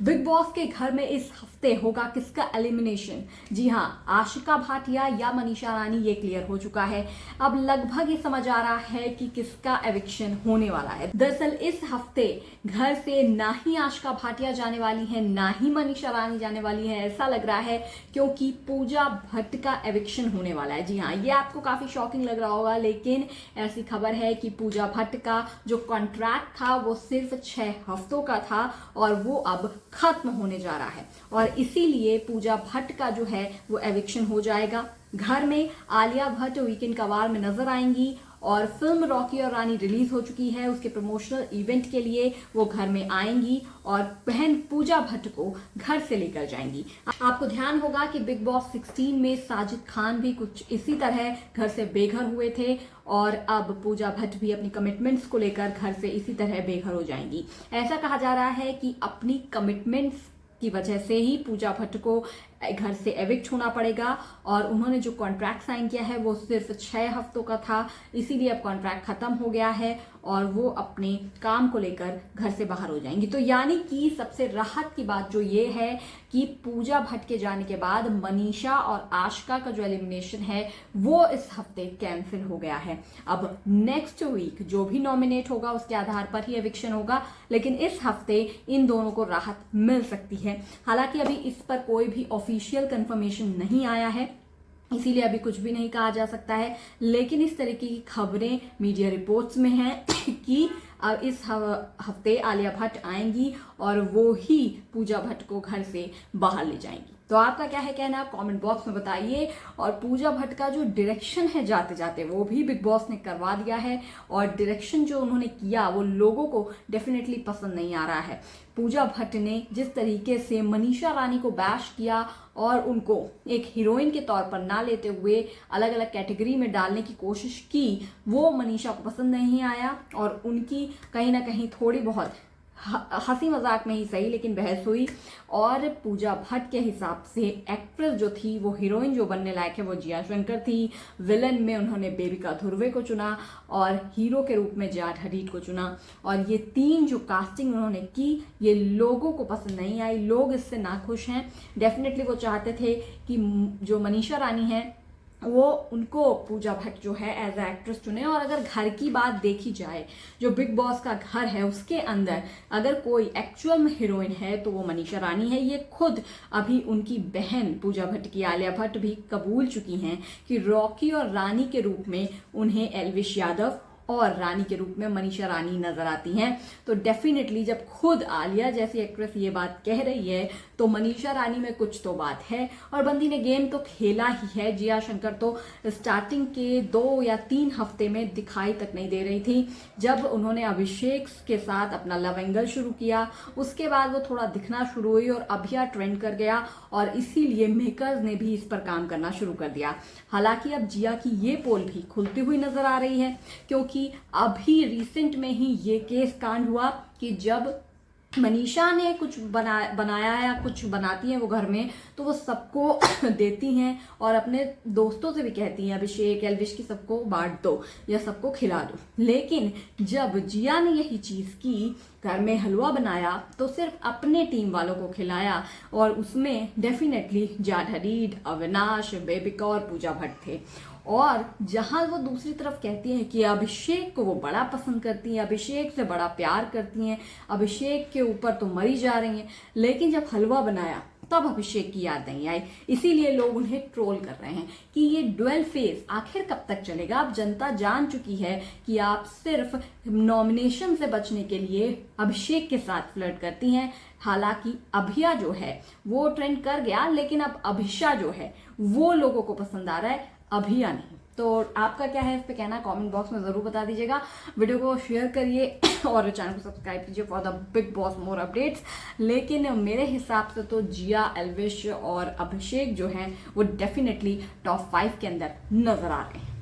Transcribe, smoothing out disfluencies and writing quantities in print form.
Big boss के घर में इस हफ्ते होगा किसका एलिमिनेशन? जी हाँ, आशिका भाटिया या मनीषा रानी, ये क्लियर हो चुका है। अब लगभग ये समझ आ रहा है कि किसका एविक्शन होने वाला है। दरअसल इस हफ्ते घर से ना ही आशिका भाटिया जाने वाली है, ना ही मनीषा रानी जाने वाली है, ऐसा लग रहा है, क्योंकि पूजा भट्ट का एविक्शन होने वाला है। जी हाँ, ये आपको काफी शॉकिंग लग रहा होगा, लेकिन ऐसी खबर है कि पूजा भट्ट का जो कॉन्ट्रैक्ट था वो सिर्फ 6 हफ्तों का था और वो अब खत्म होने जा रहा है, और इसीलिए पूजा भट्ट का जो है वो एविक्शन हो जाएगा। घर में आलिया भट्ट वीकेंड कवार में नजर आएंगी और फिल्म रॉकी और रानी रिलीज हो चुकी है, उसके प्रमोशनल इवेंट के लिए वो घर में आएंगी और बहन पूजा भट्ट को घर से लेकर जाएंगी। आपको ध्यान होगा कि बिग बॉस 16 में साजिद खान भी कुछ इसी तरह घर से बेघर हुए थे और अब पूजा भट्ट भी अपनी कमिटमेंट्स को लेकर घर से इसी तरह बेघर हो जाएंगी। ऐसा कहा जा रहा है कि अपनी कमिटमेंट्स की वजह से ही पूजा भट्ट को घर से एविक्ट होना पड़ेगा, और उन्होंने जो कॉन्ट्रैक्ट साइन किया है वो सिर्फ 6 हफ्तों का था, इसीलिए अब कॉन्ट्रैक्ट खत्म हो गया है और वो अपने काम को लेकर घर से बाहर हो जाएंगी। तो यानी कि सबसे राहत की बात जो ये है कि पूजा भट्ट के जाने के बाद मनीषा और आशिका का जो एलिमिनेशन है वो इस हफ्ते कैंसिल हो गया है। अब नेक्स्ट वीक जो भी नॉमिनेट होगा उसके आधार पर ही एविक्शन होगा, लेकिन इस हफ्ते इन दोनों को राहत मिल सकती है। हालांकि अभी इस पर कोई भी ऑफिशियल कंफर्मेशन नहीं आया है, इसीलिए अभी कुछ भी नहीं कहा जा सकता है, लेकिन इस तरीके की खबरें मीडिया रिपोर्ट्स में हैं कि अब इस हफ्ते आलिया भट्ट आएंगी और वो ही पूजा भट्ट को घर से बाहर ले जाएंगी। तो आपका क्या है कहना, कमेंट बॉक्स में बताइए। और पूजा भट्ट का जो डायरेक्शन है जाते जाते वो भी बिग बॉस ने करवा दिया है, और डायरेक्शन जो उन्होंने किया वो लोगों को डेफिनेटली पसंद नहीं आ रहा है। पूजा भट्ट ने जिस तरीके से मनीषा रानी को बैश किया और उनको एक हीरोइन के तौर पर ना लेते हुए अलग अलग कैटेगरी में डालने की कोशिश की, वो मनीषा को पसंद नहीं आया और उनकी कहीं ना कहीं थोड़ी बहुत हंसी मजाक में ही सही लेकिन बहस हुई। और पूजा भट्ट के हिसाब से एक्ट्रेस जो थी, वो हीरोइन जो बनने लायक है वो जिया शंकर थी। विलन में उन्होंने बेबिका धुर्वे को चुना और हीरो के रूप में जाट हडीड को चुना, और ये 3 जो कास्टिंग उन्होंने की ये लोगों को पसंद नहीं आई। लोग इससे नाखुश हैं। डेफिनेटली वो चाहते थे कि जो मनीषा रानी है वो उनको पूजा भट्ट जो है एज ए एक्ट्रेस चुने। और अगर घर की बात देखी जाए, जो बिग बॉस का घर है उसके अंदर अगर कोई एक्चुअल में हीरोइन है तो वो मनीषा रानी है। ये खुद अभी उनकी बहन पूजा भट्ट की आलिया भट्ट भी कबूल चुकी हैं कि रॉकी और रानी के रूप में उन्हें एल्विश यादव और रानी के रूप में मनीषा रानी नजर आती हैं। तो डेफिनेटली जब खुद आलिया जैसी एक्ट्रेस ये बात कह रही है तो मनीषा रानी में कुछ तो बात है। और बंदी ने गेम तो खेला ही है। जिया शंकर तो स्टार्टिंग के 2 या 3 हफ्ते में दिखाई तक नहीं दे रही थी। जब उन्होंने अभिषेक के साथ अपना लव एंगल शुरू किया उसके बाद वो थोड़ा दिखना शुरू हुई और अभिया ट्रेंड कर गया, और इसीलिए मेकर्स ने भी इस पर काम करना शुरू कर दिया। हालांकि अब जिया की ये पोल भी खुलती हुई नजर आ रही है, क्योंकि अभी रिसेंट में ही ये केस कांड हुआ कि जब मनीषा ने कुछ बनाया या कुछ बनाती हैं वो घर में तो वो सबको देती हैं और अपने दोस्तों से भी कहती हैं अभिषेक एल्विश की सबको बांट दो या सबको खिला दो। लेकिन जब जिया ने यही चीज की, घर में हलवा बनाया तो सिर्फ अपने टीम वालों को खिलाया, और उसमें डेफिनेटली जाट हडीड, अविनाश, बेबिका और पूजा भट्ट थे। और जहां वो दूसरी तरफ कहती हैं कि अभिषेक को वो बड़ा पसंद करती हैं, अभिषेक से बड़ा प्यार करती हैं, अभिषेक के ऊपर तो मरी जा रही हैं, लेकिन जब हलवा बनाया तब अभिषेक की याद नहीं आई। इसीलिए लोग उन्हें ट्रोल कर रहे हैं कि ये डुअल फेज आखिर कब तक चलेगा। अब जनता जान चुकी है कि आप सिर्फ नॉमिनेशन से बचने के लिए अभिषेक के साथ फ्लर्ट करती हैं। हालांकि अभिया जो है वो ट्रेंड कर गया, लेकिन अब अभिषा जो है वो लोगों को पसंद आ रहा है, अभिया नहीं। तो आपका क्या है इस पे कहना, कमेंट बॉक्स में जरूर बता दीजिएगा। वीडियो को शेयर करिए और चैनल को सब्सक्राइब कीजिए for the big boss more updates. लेकिन मेरे हिसाब से तो जिया, एल्विश और अभिषेक जो हैं वो डेफिनेटली टॉप 5 के अंदर नजर आ रहे हैं।